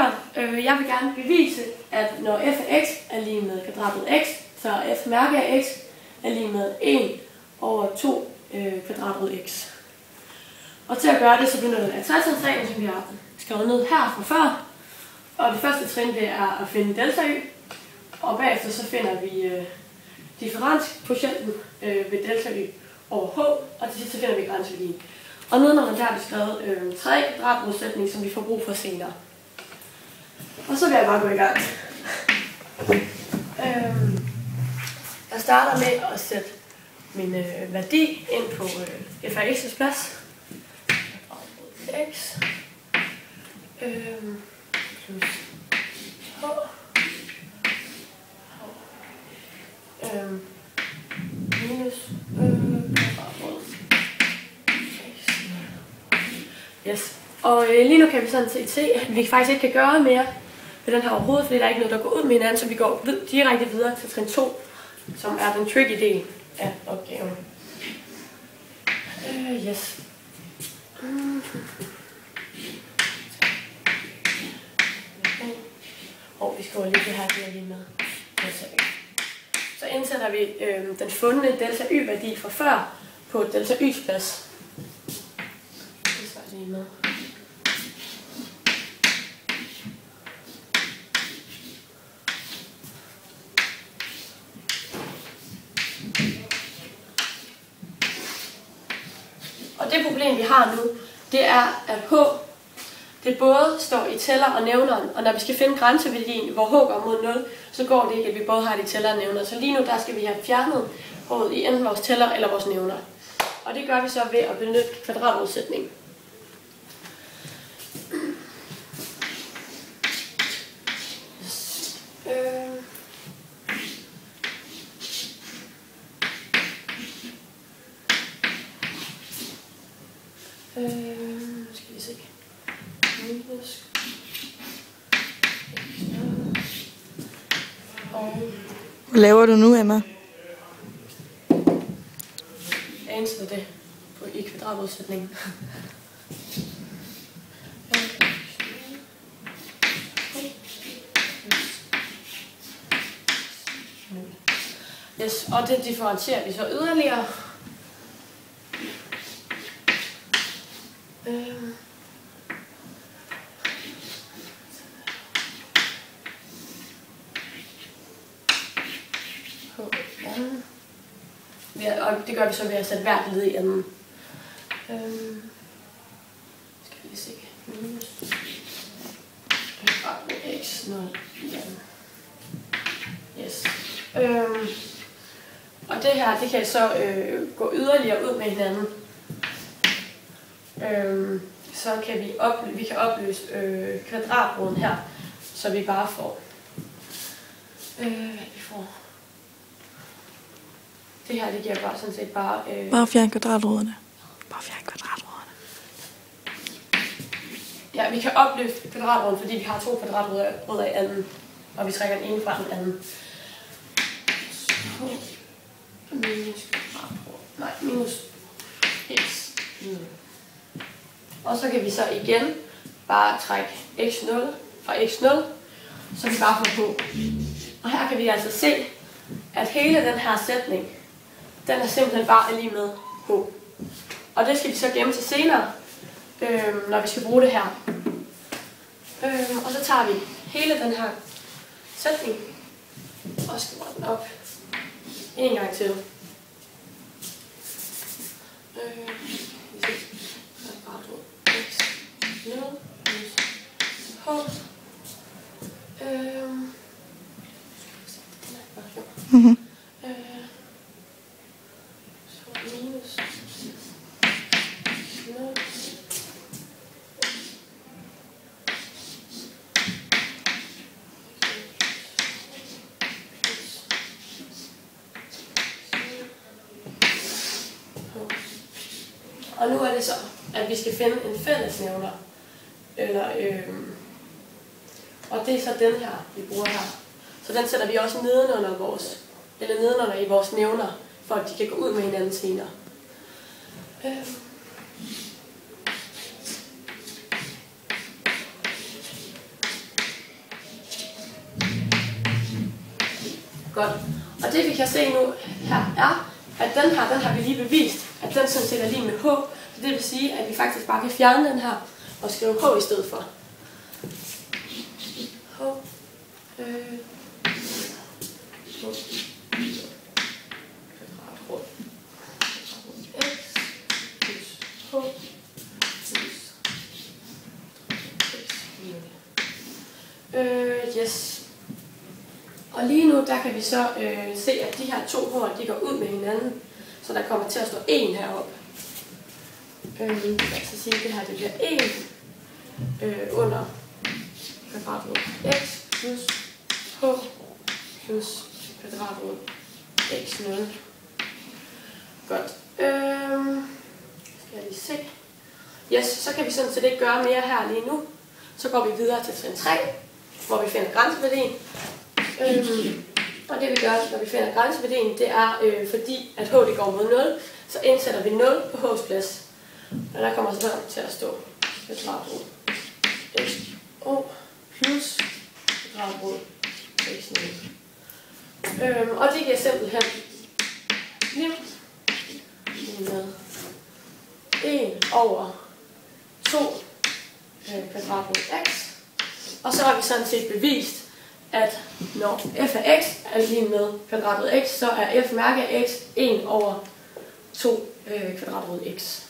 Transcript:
hør. Jeg vil gerne bevise, at når f af x er lige med kvadratet x, så er f mærke af x er lige med 1 over 2 kvadratet x. Og til at gøre det, så benytter jeg trætrinsreglen, som vi har skrevet ned her fra før. Og det første trin, det er at finde delta y. Og bagefter så finder vi differenskvotienten ved delta y over h, og til sidst så finder vi grænseværdien. Og nedenunder der har vi skrevet 3 kvadratrodsætning, som vi får brug for senere. Og så vil jeg bare gå i gang. Jeg starter med at sætte min værdi ind på f af x's plads. X plus h minus yes. Og lige nu kan vi sådan set se, at vi faktisk ikke kan gøre mere ved den her overhovedet, fordi der er ikke noget, der går ud med hinanden, så vi går direkte videre til trin 2, som er den tricky del af opgaven. Yes. Og vi skriver lige det her lige med delta y. Så indsætter vi den fundne delta y-værdi fra før på delta y's plads. Det svarer lige med. Og det problem, vi har nu, det er, at h det både står i tæller og nævneren, og når vi skal finde grænseværdien, hvor h går mod 0, så går det ikke, at vi både har det i tæller og nævner. Så lige nu der skal vi have fjernet h'et i enten vores tæller eller vores nævner. Og det gør vi så ved at benytte kvadratrodsætning. Skal vi se. Hvad laver du nu, Emma? Jeg indsætter det i kvadratrodsætningen. Yes, og det differentierer vi så yderligere. Og det gør vi så ved at sætte hvert led i enden. Skal vi lige se. Minus x 0 i anden. Yes. Og det her, det kan så gå yderligere ud med hinanden. Så kan vi kan opløse kvadratroden her, så vi bare får det her, det giver bare sådan set bare Bare fjern kvadratroderne. Bare fjern kvadratroderne. Ja, vi kan opløse kvadratroden, fordi vi har 2 kvadratrødder i anden, og vi trækker den ene fra den anden. Minus x. Og så kan vi så igen bare trække x0 fra x0, så vi bare får på. Og her kan vi altså se, at hele den her sætning, den er simpelthen bare lige med h. Og det skal vi så gemme til senere, når vi skal bruge det her. Og så tager vi hele den her sætning og skriver den op en gang til. Og nu er det så, at vi skal finde en fællesnævner, og det er så den her, vi bruger her. Så den sætter vi også nedenunder i vores nævner, for at de kan gå ud med hinanden senere. Godt. Og det vi kan se nu her er, at den har vi lige bevist, at den sådan set er lige med h. Så det vil sige, at vi faktisk bare kan fjerne den her og skrive h i stedet for. H. Kvadratrod x plus h plus x. Yes. Og lige nu, der kan vi så se, at de her to h'er, de går ud med hinanden, så der kommer til at stå 1 heroppe. Jeg skal sige, at det her det bliver 1 under kvadratrod x plus h plus kvadratrod x0. Godt. Skal jeg lige se. Yes, så kan vi sådan set ikke gøre mere her lige nu. Så går vi videre til trin 3, hvor vi finder grænseværdien. Og det vi gør, når vi finder grænseværdien, det er, fordi at h det går mod 0, så indsætter vi 0 på h's plads. Og der kommer så til at stå kvadratrod x plus kvadratrod x0. Og det giver simpelthen lim med 1 over 2 kvadratrod x. Og så har vi sådan set bevist, at når f af x er lige med kvadratrod x, så er f mærke af x 1 over 2 kvadratrod x.